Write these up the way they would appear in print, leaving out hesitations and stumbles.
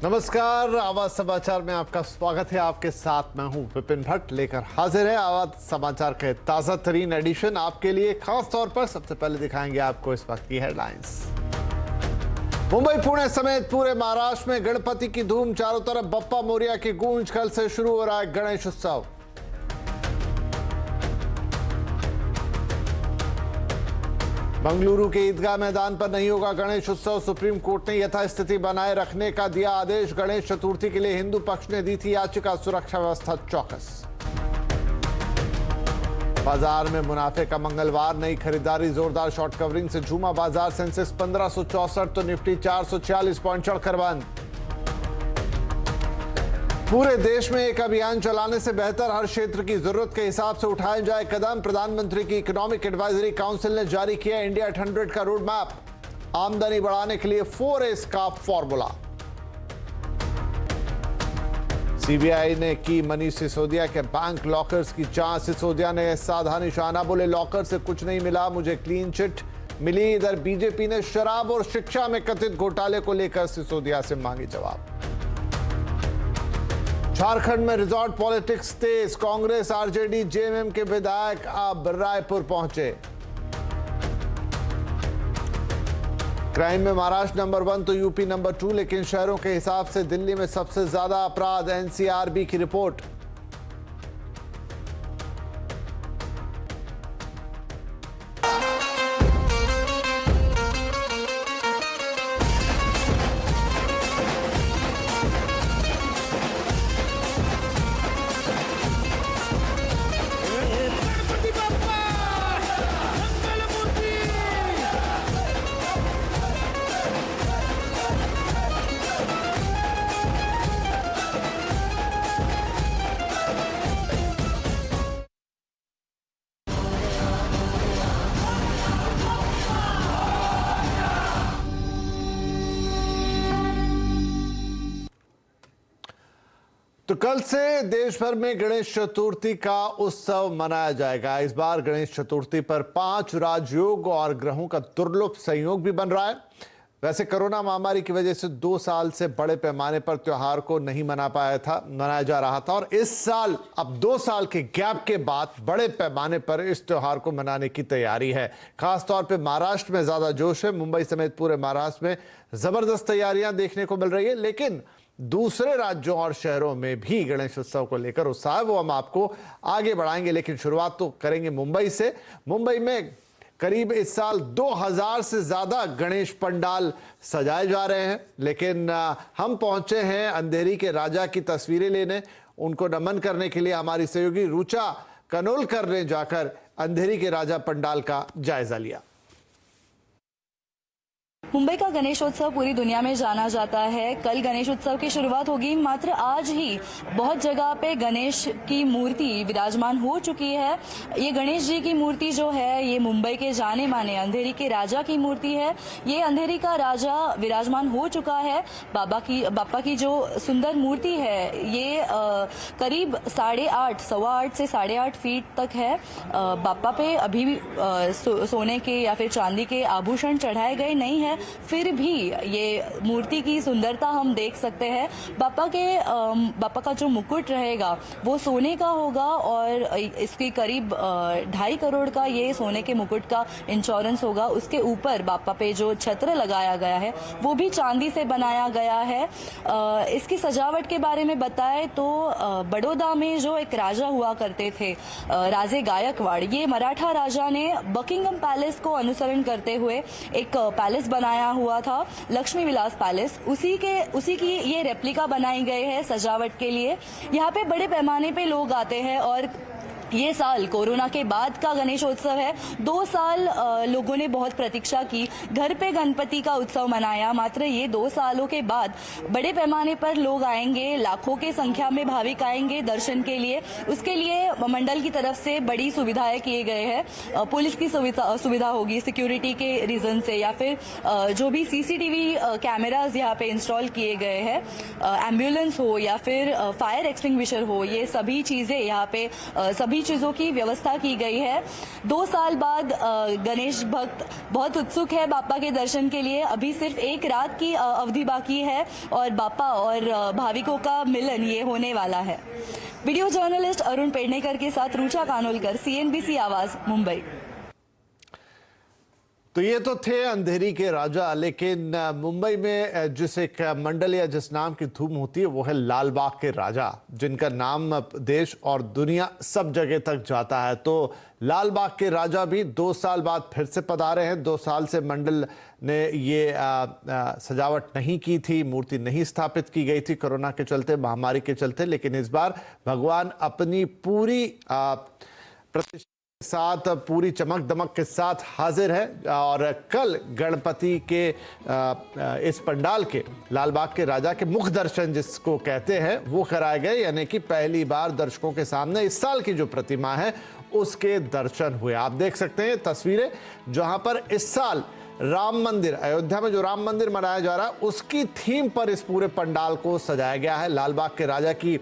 नमस्कार, आवाज समाचार में आपका स्वागत है। आपके साथ मैं हूं विपिन भट्ट, लेकर हाजिर है आवाज समाचार के ताजा तरीन एडिशन आपके लिए। खास तौर पर सबसे पहले दिखाएंगे आपको इस वक्त की हेडलाइंस। मुंबई, पुणे समेत पूरे महाराष्ट्र में गणपति की धूम, चारों तरफ बप्पा मोरिया की गूंज। कल से शुरू हो रहा है गणेश उत्सव। बंगलुरु के ईदगाह मैदान पर नहीं होगा गणेश उत्सव। सुप्रीम कोर्ट ने यथास्थिति बनाए रखने का दिया आदेश। गणेश चतुर्थी के लिए हिंदू पक्ष ने दी थी याचिका, सुरक्षा व्यवस्था चौकस। बाजार में मुनाफे का मंगलवार, नई खरीदारी जोरदार, शॉर्ट कवरिंग से झूमा बाजार। सेंसेक्स 1564 तो निफ्टी 446 पॉइंट चढ़कर बंद। पूरे देश में एक अभियान चलाने से बेहतर हर क्षेत्र की जरूरत के हिसाब से उठाए जाए कदम। प्रधानमंत्री की इकोनॉमिक एडवाइजरी काउंसिल ने जारी किया इंडिया 800 का रोड मैप। आमदनी बढ़ाने के लिए 4S का फॉर्मूला। सीबीआई ने की मनीष सिसोदिया के बैंक लॉकर्स की जांच। सिसोदिया ने साधा निशाना, बोले लॉकर से कुछ नहीं मिला, मुझे क्लीन चिट मिली। इधर बीजेपी ने शराब और शिक्षा में कथित घोटाले को लेकर सिसोदिया से मांगी जवाब। झारखंड में रिजॉर्ट पॉलिटिक्स तेज, कांग्रेस, आरजेडी, जेएमएम के विधायक अब रायपुर पहुंचे। क्राइम में महाराष्ट्र नंबर 1 तो यूपी नंबर 2, लेकिन शहरों के हिसाब से दिल्ली में सबसे ज्यादा अपराध, एनसीआरबी की रिपोर्ट। तो कल से देश भर में गणेश चतुर्थी का उत्सव मनाया जाएगा। इस बार गणेश चतुर्थी पर 5 राजयोग और ग्रहों का दुर्लभ संयोग भी बन रहा है। वैसे कोरोना महामारी की वजह से 2 साल से बड़े पैमाने पर त्योहार को नहीं मनाया जा रहा था, और इस साल अब 2 साल के गैप के बाद बड़े पैमाने पर इस त्योहार को मनाने की तैयारी है। खासतौर पे महाराष्ट्र में ज्यादा जोश है। मुंबई समेत पूरे महाराष्ट्र में जबरदस्त तैयारियां देखने को मिल रही है, लेकिन दूसरे राज्यों और शहरों में भी गणेश उत्सव को लेकर उत्साह है, वो हम आपको आगे बढ़ाएंगे। लेकिन शुरुआत तो करेंगे मुंबई से। मुंबई में करीब इस साल 2000 से ज्यादा गणेश पंडाल सजाए जा रहे हैं, लेकिन हम पहुंचे हैं अंधेरी के राजा की तस्वीरें लेने। उनको नमन करने के लिए हमारी सहयोगी रुचा कनोलकर ने जाकर अंधेरी के राजा पंडाल का जायजा लिया। मुंबई का गणेशोत्सव पूरी दुनिया में जाना जाता है। कल गणेशोत्सव की शुरुआत होगी, मात्र आज ही बहुत जगह पे गणेश की मूर्ति विराजमान हो चुकी है। ये गणेश जी की मूर्ति जो है, ये मुंबई के जाने माने अंधेरी के राजा की मूर्ति है। ये अंधेरी का राजा विराजमान हो चुका है। बाप्पा की जो सुंदर मूर्ति है, ये करीब 8.5 सवा 8 से 8.5 फीट तक है। बाप्पा पे अभी भी सोने के या फिर चांदी के आभूषण चढ़ाए गए नहीं है, फिर भी ये मूर्ति की सुंदरता हम देख सकते हैं। बाप्पा का जो मुकुट रहेगा वो सोने का होगा, और इसकी करीब 2.5 करोड़ का ये सोने के मुकुट का इंश्योरेंस होगा। उसके ऊपर बाप्पा पे जो छत्र लगाया गया है वो भी चांदी से बनाया गया है। इसकी सजावट के बारे में बताएं तो बड़ौदा में जो एक राजा हुआ करते थे, राजे गायकवाड़, ये मराठा राजा ने बकिंगम पैलेस को अनुसरण करते हुए एक पैलेस बनाया हुआ था, लक्ष्मी विलास पैलेस। उसी की ये रेप्लिका बनाई गई है सजावट के लिए। यहाँ पे बड़े पैमाने पे लोग आते हैं, और ये साल कोरोना के बाद का गणेशोत्सव है। 2 साल लोगों ने बहुत प्रतीक्षा की, घर पे गणपति का उत्सव मनाया। मात्र ये 2 सालों के बाद बड़े पैमाने पर लोग आएंगे, लाखों के संख्या में भाविक आएंगे दर्शन के लिए। उसके लिए मंडल की तरफ से बड़ी सुविधाएं किए गए हैं। पुलिस की सुविधा होगी सिक्योरिटी के रीजन से, या फिर जो भी सीसीटीवी कैमराज यहाँ पे इंस्टॉल किए गए हैं, एम्बुलेंस हो या फिर फायर एक्सटिंग्विशर हो, ये सभी चीजें यहाँ पे सभी सभी चीज़ों की व्यवस्था की गई है। 2 साल बाद गणेश भक्त बहुत उत्सुक है बापा के दर्शन के लिए। अभी सिर्फ एक रात की अवधि बाकी है और बापा और भाविकों का मिलन ये होने वाला है। वीडियो जर्नलिस्ट अरुण पेडनेकर के साथ रुचा कानोलकर, CNBC आवाज, मुंबई। तो ये तो थे अंधेरी के राजा, लेकिन मुंबई में जिस एक मंडल या जिस नाम की धूम होती है वो है लाल बाग के राजा, जिनका नाम देश और दुनिया सब जगह तक जाता है। तो लाल बाग के राजा भी 2 साल बाद फिर से पधारे हैं। 2 साल से मंडल ने ये सजावट नहीं की थी, मूर्ति नहीं स्थापित की गई थी कोरोना के चलते, महामारी के चलते, लेकिन इस बार भगवान अपनी पूरी प्रतिष्ठा साथ, पूरी चमक दमक के साथ हाजिर है। और कल गणपति के इस पंडाल के, लालबाग के राजा के मुख दर्शन जिसको कहते हैं वो कराए गए, यानी कि पहली बार दर्शकों के सामने इस साल की जो प्रतिमा है उसके दर्शन हुए। आप देख सकते हैं तस्वीरें, जहां पर इस साल राम मंदिर, अयोध्या में जो राम मंदिर मनाया जा रहा है उसकी थीम पर इस पूरे पंडाल को सजाया गया है। लालबाग के राजा की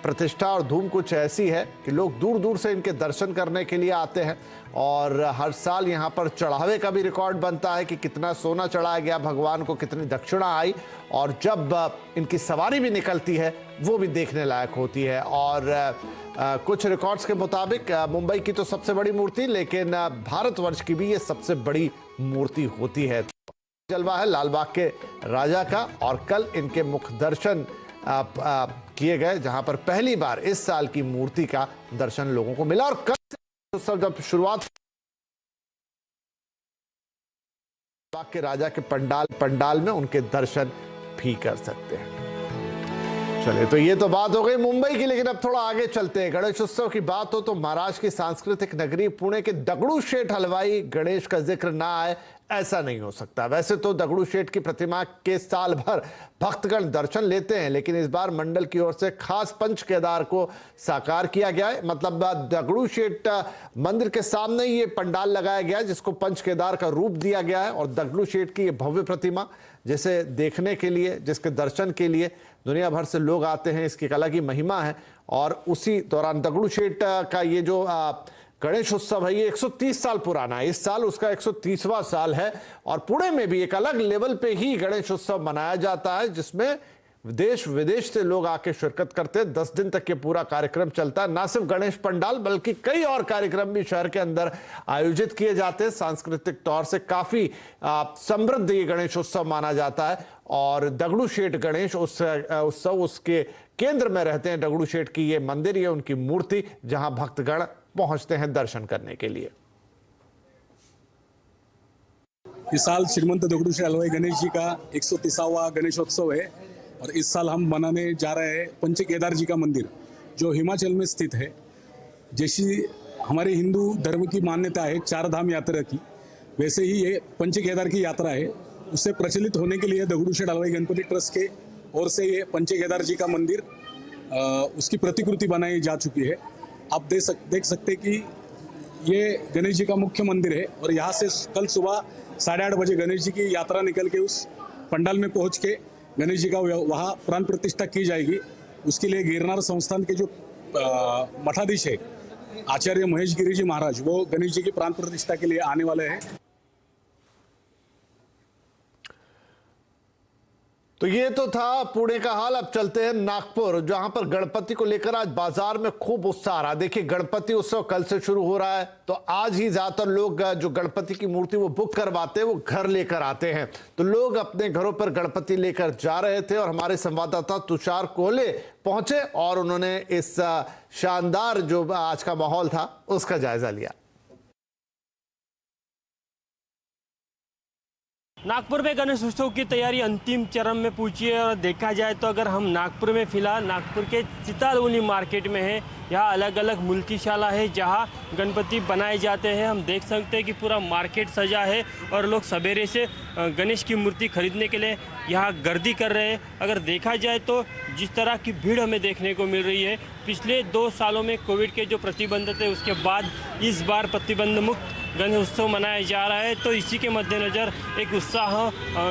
प्रतिष्ठा और धूम कुछ ऐसी है कि लोग दूर दूर से इनके दर्शन करने के लिए आते हैं। और हर साल यहाँ पर चढ़ावे का भी रिकॉर्ड बनता है कि कितना सोना चढ़ाया गया भगवान को, कितनी दक्षिणा आई, और जब इनकी सवारी भी निकलती है वो भी देखने लायक होती है। और कुछ रिकॉर्ड्स के मुताबिक मुंबई की तो सबसे बड़ी मूर्ति, लेकिन भारतवर्ष की भी ये सबसे बड़ी मूर्ति होती है। जलवा है लालबाग के राजा का, और कल इनके मुख दर्शन किए गए, जहां पर पहली बार इस साल की मूर्ति का दर्शन लोगों को मिला। और कल से जब शुरुआत के राजा के पंडाल में उनके दर्शन भी कर सकते हैं। चलिए, तो ये तो बात हो गई मुंबई की, लेकिन अब थोड़ा आगे चलते हैं। गणेश उत्सव की बात हो तो महाराष्ट्र की सांस्कृतिक नगरी पुणे के दगड़ू शेठ हलवाई गणेश का जिक्र ना आए ऐसा नहीं हो सकता। वैसे तो दगड़ू शेठ की प्रतिमा के साल भर भक्तगण दर्शन लेते हैं, लेकिन इस बार मंडल की ओर से खास पंच केदार को साकार किया गया है। मतलब दगड़ू शेठ मंदिर के सामने ही ये पंडाल लगाया गया है जिसको पंच केदार का रूप दिया गया है। और दगड़ू शेठ की ये भव्य प्रतिमा जिसे देखने के लिए, जिसके दर्शन के लिए दुनिया भर से लोग आते हैं, इसकी एक अलग ही महिमा है। और उसी दौरान दगड़ू शेठ का ये जो गणेश उत्सव है ये 130 साल पुराना है। इस साल उसका 130वां साल है। और पुणे में भी एक अलग लेवल पे ही गणेश उत्सव मनाया जाता है, जिसमें देश विदेश से लोग आके शिरकत करते हैं। 10 दिन तक ये पूरा कार्यक्रम चलता है। ना सिर्फ गणेश पंडाल बल्कि कई और कार्यक्रम भी शहर के अंदर आयोजित किए जाते हैं। सांस्कृतिक तौर से काफी समृद्ध ये गणेश उत्सव माना जाता है। और दगड़ू शेठ गणेश उत्सव उसके केंद्र में रहते हैं। दगड़ू शेठ की ये मंदिर, ये उनकी मूर्ति, जहां भक्तगण पहुंचते हैं दर्शन करने के लिए। इस साल श्रीमंत दगड़ू शेठ हलवाई गणेश जी का 130वां गणेशोत्सव है। और इस साल हम मनाने जा रहे हैं पंच केदार जी का मंदिर, जो हिमाचल में स्थित है। जैसी हमारे हिंदू धर्म की मान्यता है 4 धाम यात्रा की, वैसे ही ये पंच केदार की यात्रा है। उससे प्रचलित होने के लिए दगड़ू शेठ हलवाई गणपति ट्रस्ट के ओर से ये पंच केदार जी का मंदिर, उसकी प्रतिकृति बनाई जा चुकी है। आप देख सकते कि ये गणेश जी का मुख्य मंदिर है। और यहाँ से कल सुबह 8:30 बजे गणेश जी की यात्रा निकल के उस पंडाल में पहुँच के गणेश जी का वहाँ प्राण प्रतिष्ठा की जाएगी। उसके लिए गिरनार संस्थान के जो मठाधीश है आचार्य महेश गिरी जी महाराज, वो गणेश जी की प्राण प्रतिष्ठा के लिए आने वाले हैं। तो ये तो था पुणे का हाल। अब चलते हैं नागपुर, जहां पर गणपति को लेकर आज बाजार में खूब उत्साह रहा। देखिए, गणपति उत्सव कल से शुरू हो रहा है, तो आज ही ज्यादातर लोग जो गणपति की मूर्ति वो बुक करवाते हैं, वो घर लेकर आते हैं। तो लोग अपने घरों पर गणपति लेकर जा रहे थे और हमारे संवाददाता तुषार कोहले पहुंचे और उन्होंने इस शानदार जो आज का माहौल था उसका जायजा लिया। नागपुर में गणेश उत्सव की तैयारी अंतिम चरण में पहुंची है। और देखा जाए तो अगर हम नागपुर में फिलहाल नागपुर के चितालवनी मार्केट में हैं, यहाँ अलग अलग मूर्तिशाला है जहाँ गणपति बनाए जाते हैं। हम देख सकते हैं कि पूरा मार्केट सजा है और लोग सवेरे से गणेश की मूर्ति खरीदने के लिए यहाँ गर्दी कर रहे हैं। अगर देखा जाए तो जिस तरह की भीड़ हमें देखने को मिल रही है, पिछले 2 सालों में कोविड के जो प्रतिबंध थे उसके बाद इस बार प्रतिबंध मुक्त गणेश उत्सव मनाया जा रहा है। तो इसी के मद्देनज़र एक उत्साह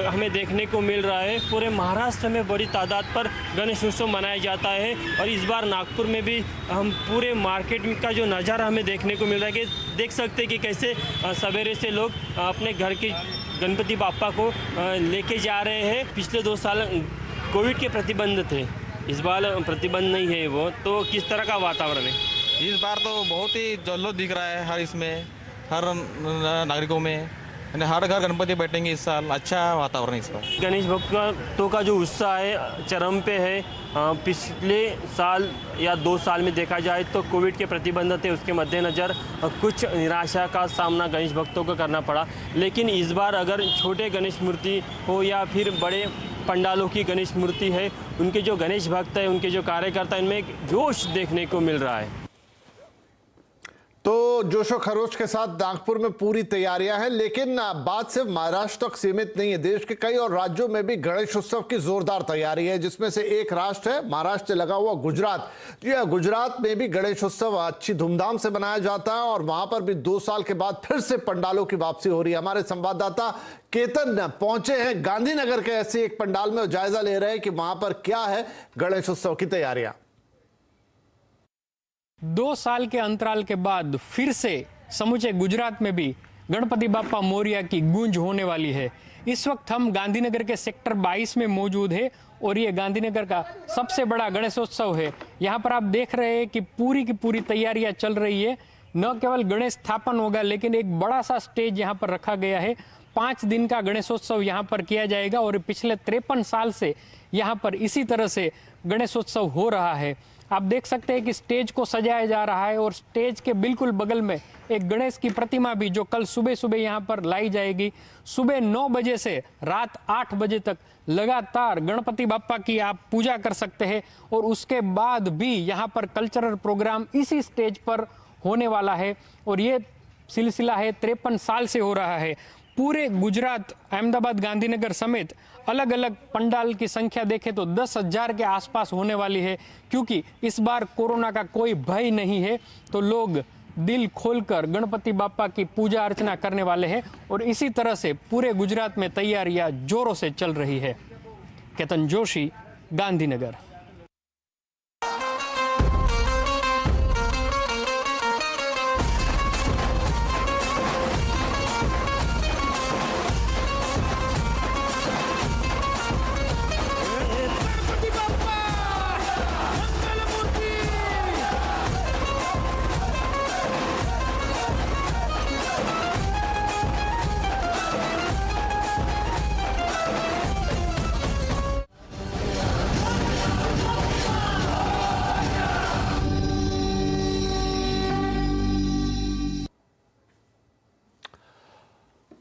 हमें देखने को मिल रहा है। पूरे महाराष्ट्र में बड़ी तादाद पर गणेश उत्सव मनाया जाता है और इस बार नागपुर में भी हम पूरे मार्केट का जो नज़ारा हमें देखने को मिल रहा है कि देख सकते हैं कि कैसे सवेरे से लोग अपने घर के गणपति बाप्पा को लेके जा रहे हैं। पिछले 2 साल कोविड के प्रतिबंध थे, इस बार प्रतिबंध नहीं है वो, तो किस तरह का वातावरण है? इस बार तो बहुत ही जल्लोष दिख रहा है हर नागरिकों में, यानी हर घर गणपति बैठेंगे इस साल। अच्छा वातावरण इस बार। गणेश भक्तों का जो उत्साह है चरम पे है। पिछले साल या 2 साल में देखा जाए तो कोविड के प्रतिबंध थे, उसके मद्देनज़र कुछ निराशा का सामना गणेश भक्तों को करना पड़ा। लेकिन इस बार अगर छोटे गणेश मूर्ति हो या फिर बड़े पंडालों की गणेश मूर्ति है, उनके जो गणेश भक्त है, उनके जो कार्यकर्ता, इनमें एक जोश देखने को मिल रहा है। तो जोशो खरोश के साथ नागपुर में पूरी तैयारियां हैं, लेकिन बात सिर्फ महाराष्ट्र तक सीमित नहीं है। देश के कई और राज्यों में भी गणेश उत्सव की जोरदार तैयारी है, जिसमें से एक राष्ट्र है महाराष्ट्र से लगा हुआ गुजरात। जी हाँ, गुजरात में भी गणेश उत्सव अच्छी धूमधाम से मनाया जाता है और वहां पर भी 2 साल के बाद फिर से पंडालों की वापसी हो रही है। हमारे संवाददाता केतन पहुंचे हैं गांधीनगर के ऐसे एक पंडाल में, जायजा ले रहे हैं कि वहां पर क्या है गणेश उत्सव की तैयारियां। 2 साल के अंतराल के बाद फिर से समूचे गुजरात में भी गणपति बाप्पा मोरिया की गूंज होने वाली है। इस वक्त हम गांधीनगर के सेक्टर 22 में मौजूद है और ये गांधीनगर का सबसे बड़ा गणेशोत्सव है। यहाँ पर आप देख रहे हैं कि पूरी की पूरी तैयारियां चल रही है। न केवल गणेश स्थापन होगा, लेकिन एक बड़ा सा स्टेज यहाँ पर रखा गया है। 5 दिन का गणेशोत्सव यहाँ पर किया जाएगा और पिछले 53 साल से यहाँ पर इसी तरह से गणेशोत्सव हो रहा है। आप देख सकते हैं कि स्टेज को सजाया जा रहा है और स्टेज के बिल्कुल बगल में एक गणेश की प्रतिमा भी, जो कल सुबह सुबह यहाँ पर लाई जाएगी। सुबह 9 बजे से रात 8 बजे तक लगातार गणपति बाप्पा की आप पूजा कर सकते हैं और उसके बाद भी यहाँ पर कल्चरल प्रोग्राम इसी स्टेज पर होने वाला है और ये सिलसिला है 53 साल से हो रहा है। पूरे गुजरात, अहमदाबाद, गांधीनगर समेत अलग अलग पंडाल की संख्या देखें तो 10,000 के आसपास होने वाली है, क्योंकि इस बार कोरोना का कोई भय नहीं है। तो लोग दिल खोलकर गणपति बाप्पा की पूजा अर्चना करने वाले हैं और इसी तरह से पूरे गुजरात में तैयारियां जोरों से चल रही है। केतन जोशी, गांधीनगर।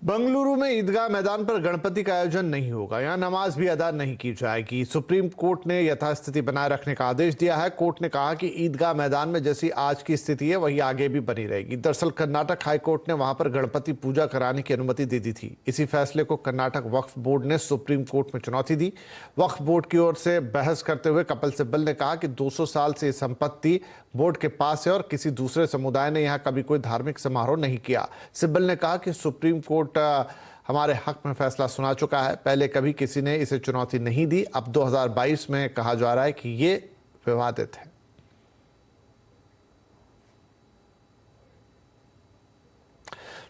बंगलुरु में ईदगाह मैदान पर गणपति का आयोजन नहीं होगा। यहां नमाज भी अदा नहीं की जाएगी। सुप्रीम कोर्ट ने यथास्थिति बनाए रखने का आदेश दिया है। कोर्ट ने कहा कि ईदगाह मैदान में जैसी आज की स्थिति है वही आगे भी बनी रहेगी। दरअसल कर्नाटक हाई कोर्ट ने वहां पर गणपति पूजा कराने की अनुमति दे दी थी। इसी फैसले को कर्नाटक वक्फ बोर्ड ने सुप्रीम कोर्ट में चुनौती दी। वक्फ बोर्ड की ओर से बहस करते हुए कपिल सिब्बल ने कहा कि 200 साल से संपत्ति बोर्ड के पास है और किसी दूसरे समुदाय ने यहाँ कभी कोई धार्मिक समारोह नहीं किया। सिब्बल ने कहा कि सुप्रीम कोर्ट हमारे हक में फैसला सुना चुका है। पहले कभी किसी ने इसे चुनौती नहीं दी। अब 2022 में कहा जा रहा है कि ये विवादित है।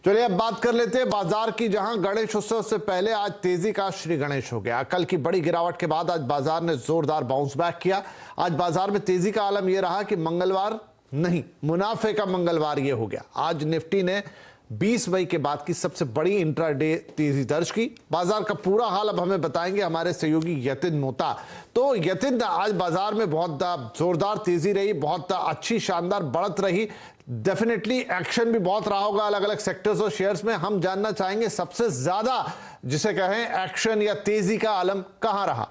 चलिए अब बात कर लेते हैं बाजार की, जहां गणेश उत्सव से पहले आज तेजी का श्री गणेश हो गया। कल की बड़ी गिरावट के बाद आज बाजार ने जोरदार बाउंस बैक किया। आज बाजार में तेजी का आलम यह रहा कि मंगलवार नहीं, मुनाफे का मंगलवार ये हो गया। आज निफ्टी ने 20 मई के बाद की सबसे बड़ी इंट्राडे तेजी दर्ज की। बाजार का पूरा हाल अब हमें बताएंगे हमारे सहयोगी यतिन मोता। तो यतिन, आज बाजार में बहुत जोरदार तेजी रही, बहुत अच्छी शानदार बढ़त रही। डेफिनेटली एक्शन भी बहुत रहा होगा अलग अलग सेक्टर्स और शेयर्स में। हम जानना चाहेंगे सबसे ज्यादा जिसे कहें एक्शन या तेजी का आलम कहां रहा?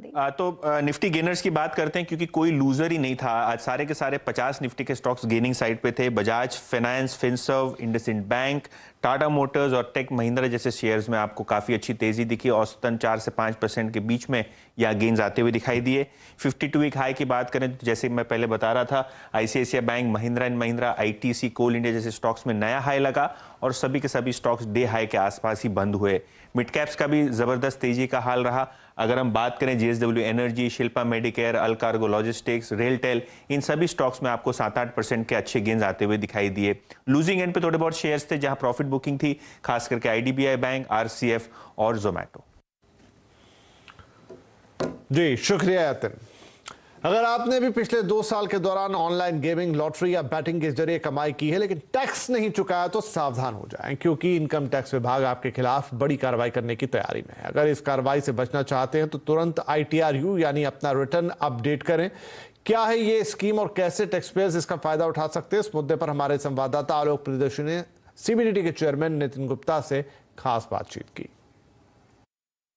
दी। तो निफ्टी गेनर्स की बात करते हैं, क्योंकि कोई लूजर ही नहीं था आज। सारे के सारे 50 निफ्टी के स्टॉक्स गेनिंग साइड पे थे। Bajaj finance, Finserv, IndusInd bank, Tata Motors और टेक महिंद्रा जैसे शेयर्स में आपको काफी अच्छी तेजी दिखी। औसतन 4 से 5% के बीच में यह गेन्स आते हुए दिखाई दिए। 52 वीक हाई की बात करें तो जैसे मैं पहले बता रहा था, आईसीआईसीआई बैंक, महिंद्रा एंड महिंद्रा, आईटीसी, कोल इंडिया जैसे स्टॉक्स में नया हाई लगा और सभी के सभी स्टॉक्स डे हाई के आसपास ही बंद हुए। मिड कैप्स का भी जबरदस्त तेजी का हाल रहा। अगर हम बात करें JSW energy, Shilpa medicare, Allcargo logistics, RailTel, इन सभी स्टॉक्स में आपको 7-8% के अच्छे गेन्स आते हुए दिखाई दिए। लूजिंग एंड पे थोड़े बहुत शेयर्स थे जहां प्रॉफिट बुकिंग थी, खास करके आईडीबीआई बैंक, आरसीएफ और जोमैटो। जी शुक्रिया यतिन। अगर आपने भी पिछले 2 साल के दौरान ऑनलाइन गेमिंग, लॉटरी या बैटिंग के जरिए कमाई की है लेकिन टैक्स नहीं चुकाया तो सावधान हो जाएं, क्योंकि इनकम टैक्स विभाग आपके खिलाफ बड़ी कार्रवाई करने की तैयारी में है। अगर इस कार्रवाई से बचना चाहते हैं तो तुरंत ITRU यानी अपना रिटर्न अपडेट करें। क्या है ये स्कीम और कैसे टैक्स पेयर्स इसका फायदा उठा सकते हैं, इस मुद्दे पर हमारे संवाददाता आलोक प्रियदर्शी ने CBDT के चेयरमैन नितिन गुप्ता से खास बातचीत की।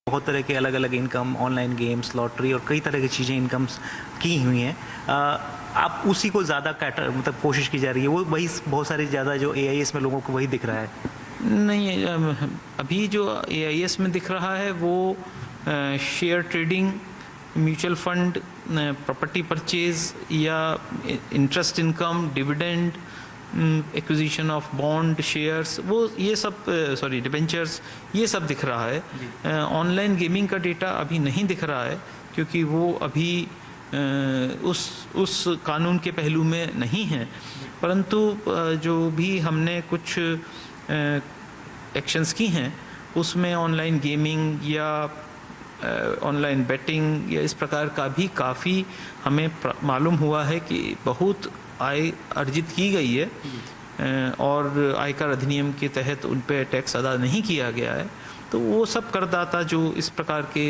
बहुत तरह के अलग अलग इनकम, ऑनलाइन गेम्स, लॉटरी और कई तरह की चीज़ें इनकम्स की हुई हैं। आप उसी को ज़्यादा मतलब कोशिश की जा रही है, वो वही बहुत सारे ज़्यादा जो AIS में लोगों को वही दिख रहा है। नहीं, अभी जो AIS में दिख रहा है वो share trading, mutual fund, property purchase या interest income, dividend, acquisition of bond, shares, वो ये सब डिबेंचर्स, ये सब दिख रहा है। ऑनलाइन गेमिंग का डेटा अभी नहीं दिख रहा है क्योंकि वो अभी उस कानून के पहलू में नहीं है। परंतु जो भी हमने कुछ एक्शंस की हैं उसमें ऑनलाइन गेमिंग या ऑनलाइन बेटिंग या इस प्रकार का भी काफ़ी हमें मालूम हुआ है कि बहुत आय अर्जित की गई है और आयकर अधिनियम के तहत उन पर टैक्स अदा नहीं किया गया है। तो वो सब करदाता जो इस प्रकार के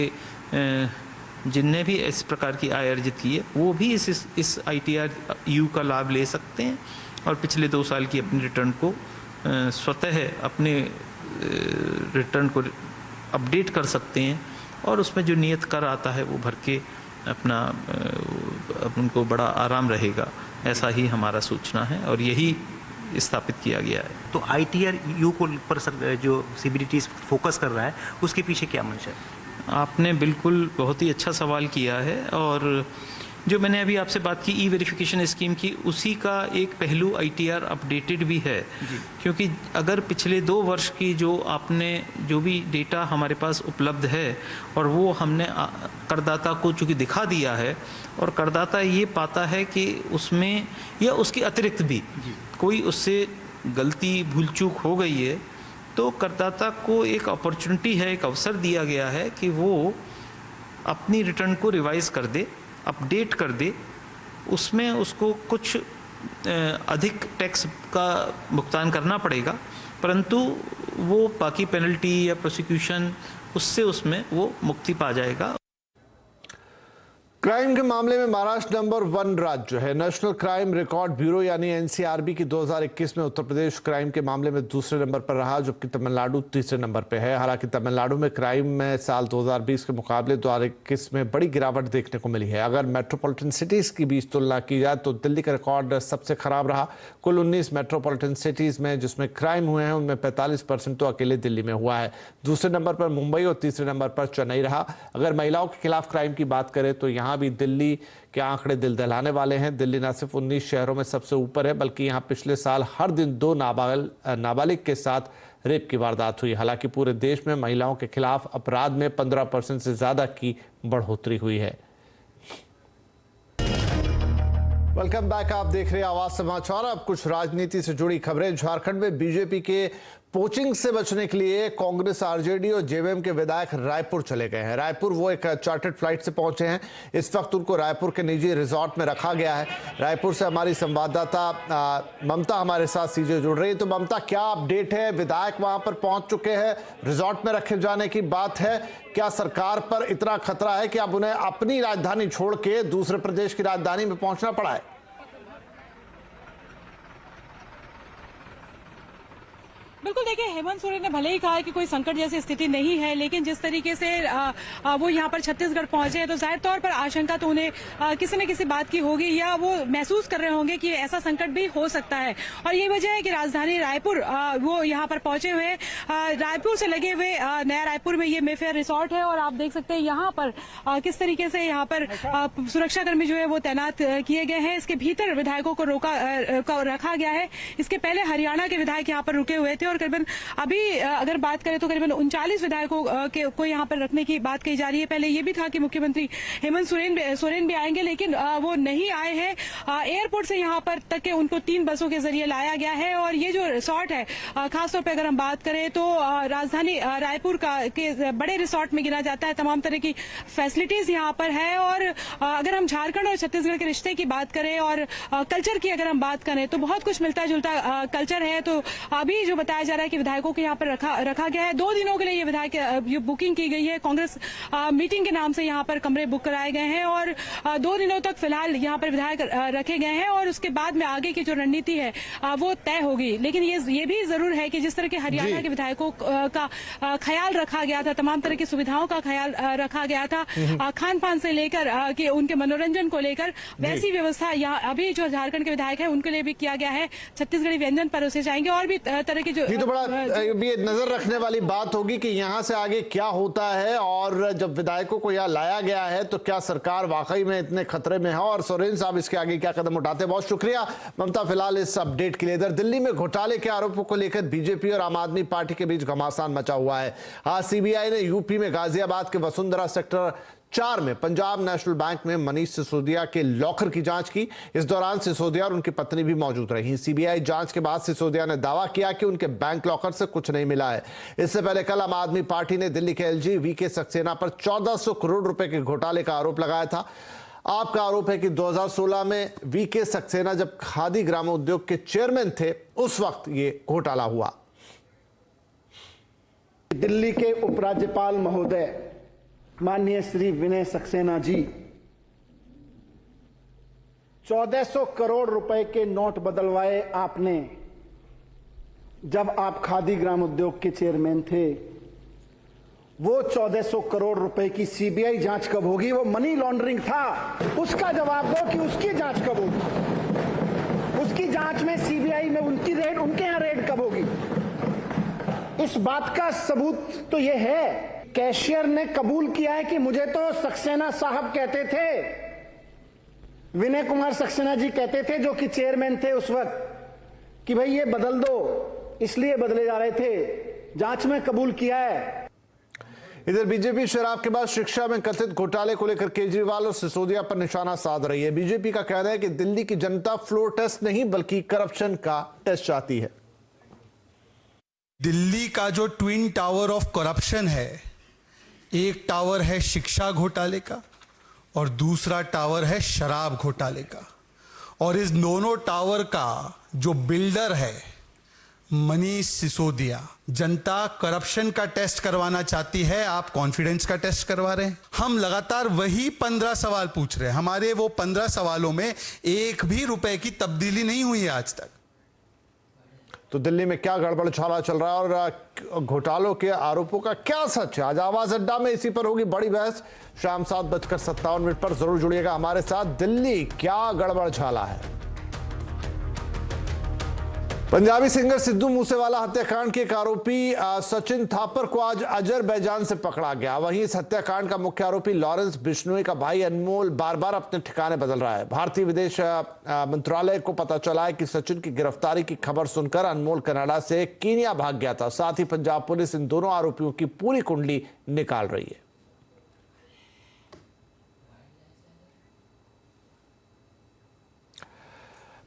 जिनने भी इस प्रकार की आय अर्जित की है वो भी इस ITRU का लाभ ले सकते हैं और पिछले 2 साल की अपनी रिटर्न को स्वतः अपने रिटर्न को अपडेट कर सकते हैं और उसमें जो नियत कर आता है वो भर के अपना उनको बड़ा आराम रहेगा, ऐसा ही हमारा सूचना है और यही स्थापित किया गया है। तो ITRU को पर जो CBDT फोकस कर रहा है उसके पीछे क्या मंशा है? आपने बिल्कुल बहुत ही अच्छा सवाल किया है और जो मैंने अभी आपसे बात की ई-वेरिफिकेशन स्कीम की, उसी का एक पहलू ITR अपडेटेड भी है। क्योंकि अगर पिछले 2 वर्ष की जो भी डेटा हमारे पास उपलब्ध है और वो हमने करदाता को चूँकि दिखा दिया है और करदाता ये पाता है कि उसमें या उसके अतिरिक्त भी कोई उससे गलती भूल चूक हो गई है, तो करदाता को एक अपॉर्चुनिटी है, एक अवसर दिया गया है कि वो अपनी रिटर्न को रिवाइज कर दे, अपडेट कर दे। उसमें उसको कुछ अधिक टैक्स का भुगतान करना पड़ेगा, परंतु वो बाकी पेनल्टी या प्रोसिक्यूशन उसमें वो मुक्ति पा जाएगा। क्राइम के मामले में महाराष्ट्र नंबर 1 राज्य है। नेशनल क्राइम रिकॉर्ड ब्यूरो यानी NCRB की 2021 में उत्तर प्रदेश क्राइम के मामले में दूसरे नंबर पर रहा, जबकि तमिलनाडु तीसरे नंबर पर है। हालांकि तमिलनाडु में क्राइम में साल 2020 के मुकाबले 2021 में बड़ी गिरावट देखने को मिली है। अगर मेट्रोपॉलिटन सिटीज की बीच तुलना की जाए तो दिल्ली का रिकॉर्ड सबसे खराब रहा। कुल 19 मेट्रोपॉलिटन सिटीज में जिसमें क्राइम हुए हैं उनमें 45% तो अकेले दिल्ली में हुआ है। दूसरे नंबर पर मुंबई और तीसरे नंबर पर चेन्नई रहा। अगर महिलाओं के खिलाफ क्राइम की बात करें तो यहाँ भी दिल्ली के आंकड़े दिल दहलाने वाले हैं। दिल्ली न सिर्फ 19 शहरों में सबसे ऊपर है, बल्कि यहाँ पिछले साल हर दिन 2 नाबालिग के साथ रेप की वारदात हुई। हालांकि पूरे देश में महिलाओं के खिलाफ अपराध में 15% से ज्यादा की बढ़ोतरी हुई है। वेलकम बैक, आप देख रहे हैं आवाज समाचार। अब कुछ राजनीति से जुड़ी खबरें। झारखंड में बीजेपी के पोचिंग से बचने के लिए कांग्रेस, आरजेडी और जेवीएम के विधायक रायपुर चले गए हैं। रायपुर वो एक चार्टर्ड फ्लाइट से पहुंचे हैं। इस वक्त उनको रायपुर के निजी रिजॉर्ट में रखा गया है। रायपुर से हमारी संवाददाता ममता हमारे साथ सीधे जुड़ रही है। तो ममता, क्या अपडेट है? विधायक वहां पर पहुंच चुके हैं, रिजॉर्ट में रखे जाने की बात है। क्या सरकार पर इतना खतरा है कि अब उन्हें अपनी राजधानी छोड़ के दूसरे प्रदेश की राजधानी में पहुंचना पड़ा है? बिल्कुल देखिए, हेमंत सोरेन ने भले ही कहा कि कोई संकट जैसी स्थिति नहीं है, लेकिन जिस तरीके से वो यहाँ पर छत्तीसगढ़ पहुंचे हैं तो जाहिर तौर पर आशंका तो उन्हें किसी न किसी बात की होगी, या वो महसूस कर रहे होंगे कि ऐसा संकट भी हो सकता है। और ये वजह है कि राजधानी रायपुर वो यहाँ पर पहुंचे हुए, रायपुर से लगे हुए नया रायपुर में ये मेफेयर रिसोर्ट है, और आप देख सकते हैं यहाँ पर किस तरीके से यहाँ पर सुरक्षाकर्मी जो है वो तैनात किए गए हैं। इसके भीतर विधायकों को रखा गया है। इसके पहले हरियाणा के विधायक यहाँ पर रुके हुए थे, और करीबन अभी अगर बात करें तो करीबन 39 विधायकों को यहाँ पर रखने की बात कही जा रही है। पहले ये भी था कि मुख्यमंत्री हेमंत सोरेन भी आएंगे, लेकिन वो नहीं आए हैं। एयरपोर्ट से यहाँ पर तक के उनको 3 बसों के जरिए लाया गया है। और ये जो रिसोर्ट है, खासतौर पर अगर हम बात करें तो राजधानी रायपुर के बड़े रिसोर्ट में गिना जाता है। तमाम तरह की फैसिलिटीज यहाँ पर है। और अगर हम झारखंड और छत्तीसगढ़ के रिश्ते की बात करें और कल्चर की अगर हम बात करें तो बहुत कुछ मिलता जुलता कल्चर है। तो अभी जो बताया जा रहा है कि विधायकों को यहाँ पर रखा गया है। 2 दिनों के लिए ये विधायक बुकिंग की गई है। कांग्रेस मीटिंग के नाम से यहाँ पर कमरे बुक कराए गए हैं, और 2 दिनों तक फिलहाल यहाँ पर विधायक रखे गए हैं, और उसके बाद में आगे की जो रणनीति है वो तय होगी। लेकिन ये भी जरूर है कि जिस तरह के हरियाणा के विधायकों का ख्याल रखा गया था, तमाम तरह की सुविधाओं का ख्याल रखा गया था, खान पान से लेकर कि उनके मनोरंजन को लेकर, वैसी व्यवस्था यहाँ अभी जो झारखंड के विधायक है उनके लिए भी किया गया है। छत्तीसगढ़ी व्यंजन परोसे जाएंगे, और भी तरह की जो तो बड़ा ये नजर रखने वाली बात होगी कि यहाँ से आगे क्या होता है। और जब विधायकों को यहाँ लाया गया है तो क्या सरकार वाकई में इतने खतरे में है, और सोरेन साहब इसके आगे क्या कदम उठाते हैं। बहुत शुक्रिया ममता फिलहाल इस अपडेट के लिए। इधर दिल्ली में घोटाले के आरोपों को लेकर बीजेपी और आम आदमी पार्टी के बीच घमासान मचा हुआ है। आज सीबीआई ने यूपी में गाजियाबाद के वसुंधरा सेक्टर 4 में पंजाब नेशनल बैंक में मनीष सिसोदिया के लॉकर की जांच की। इस दौरान सिसोदिया और उनकी पत्नी भी मौजूद रही। सीबीआई जांच के बाद सिसोदिया ने दावा किया कि उनके बैंक लॉकर से कुछ नहीं मिला है। इससे पहले कल आम आदमी पार्टी ने दिल्ली के एलजी वीके सक्सेना पर 1400 करोड़ रुपए के घोटाले का आरोप लगाया था। आपका आरोप है कि 2016 में वीके सक्सेना जब खादी ग्रामोद्योग के चेयरमैन थे उस वक्त ये घोटाला हुआ। दिल्ली के उपराज्यपाल महोदय माननीय श्री विनय सक्सेना जी 1400 करोड़ रुपए के नोट बदलवाए आपने जब आप खादी ग्राम उद्योग के चेयरमैन थे। वो 1400 करोड़ रुपए की सीबीआई जांच कब होगी? वो मनी लॉन्ड्रिंग था, उसका जवाब दो कि उसकी जांच कब होगी। उसकी जांच में सीबीआई में उनकी रेड, उनके यहां रेड कब होगी? इस बात का सबूत तो यह है, कैशियर ने कबूल किया है कि मुझे तो सक्सेना साहब कहते थे, विनय कुमार सक्सेना जी कहते थे जो कि चेयरमैन थे उस वक्त, कि भाई ये बदल दो, इसलिए बदले जा रहे थे। जांच में कबूल किया है। इधर बीजेपी शराब के बाद शिक्षा में कथित घोटाले को लेकर केजरीवाल और सिसोदिया पर निशाना साध रही है। बीजेपी का कहना है कि दिल्ली की जनता फ्लोर टेस्ट नहीं बल्कि करप्शन का टेस्ट चाहती है। दिल्ली का जो ट्विन टावर ऑफ करप्शन है, एक टावर है शिक्षा घोटाले का और दूसरा टावर है शराब घोटाले का, और इस दोनों टावर का जो बिल्डर है मनीष सिसोदिया, जनता करप्शन का टेस्ट करवाना चाहती है, आप कॉन्फिडेंस का टेस्ट करवा रहे हैं। हम लगातार वही 15 सवाल पूछ रहे हैं। हमारे वो 15 सवालों में एक भी रुपए की तब्दीली नहीं हुई है आज तक। तो दिल्ली में क्या गड़बड़ छाला चल रहा है और घोटालों के आरोपों का क्या सच है? आज आवाज अड्डा में इसी पर होगी बड़ी बहस। शाम 7:57 पर जरूर जुड़िएगा हमारे साथ। दिल्ली क्या गड़बड़ छाला है? पंजाबी सिंगर सिद्धू मूसेवाला हत्याकांड के एक आरोपी सचिन थापर को आज अजरबैजान से पकड़ा गया। वहीं इस हत्याकांड का मुख्य आरोपी लॉरेंस बिश्नोई का भाई अनमोल बार बार अपने ठिकाने बदल रहा है। भारतीय विदेश मंत्रालय को पता चला है कि सचिन की गिरफ्तारी की खबर सुनकर अनमोल कनाडा से कीनिया भाग गया था। साथ ही पंजाब पुलिस इन दोनों आरोपियों की पूरी कुंडली निकाल रही है।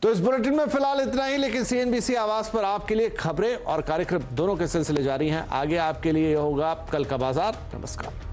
तो इस बुलेटिन में फिलहाल इतना ही, लेकिन सीएनबीसी आवाज पर आपके लिए खबरें और कार्यक्रम दोनों के सिलसिले जारी हैं। आगे आपके लिए होगा कल का बाजार। नमस्कार।